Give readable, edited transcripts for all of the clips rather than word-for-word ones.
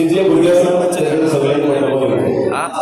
तिथले भुरगे असतात त्याच्याकडे सगळ्यांनी मोठा बोल रहे हैं अरे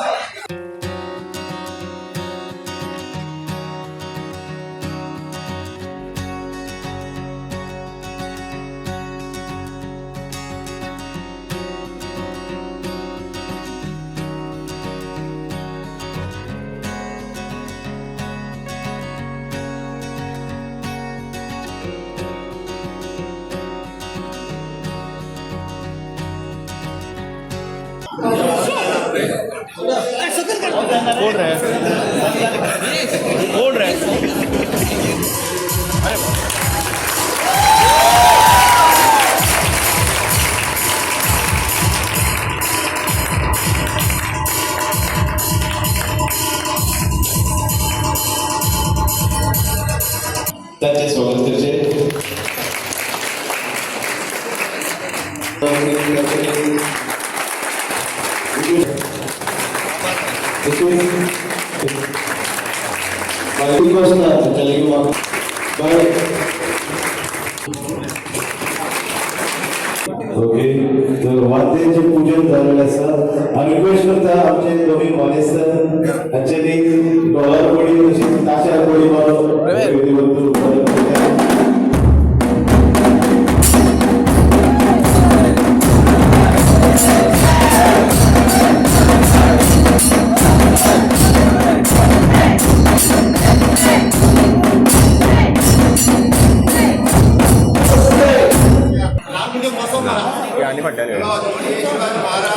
त्यांचे स्वागत करचे ओके तर वाद्याचे पूजन झालेलं असं आम्ही रिक्वेस्ट करता आमचे दोन्ही कॉलेज सर ॲक्च्युअली डॉलर कोडी तशी ताशा कोडी आणि म्हटलं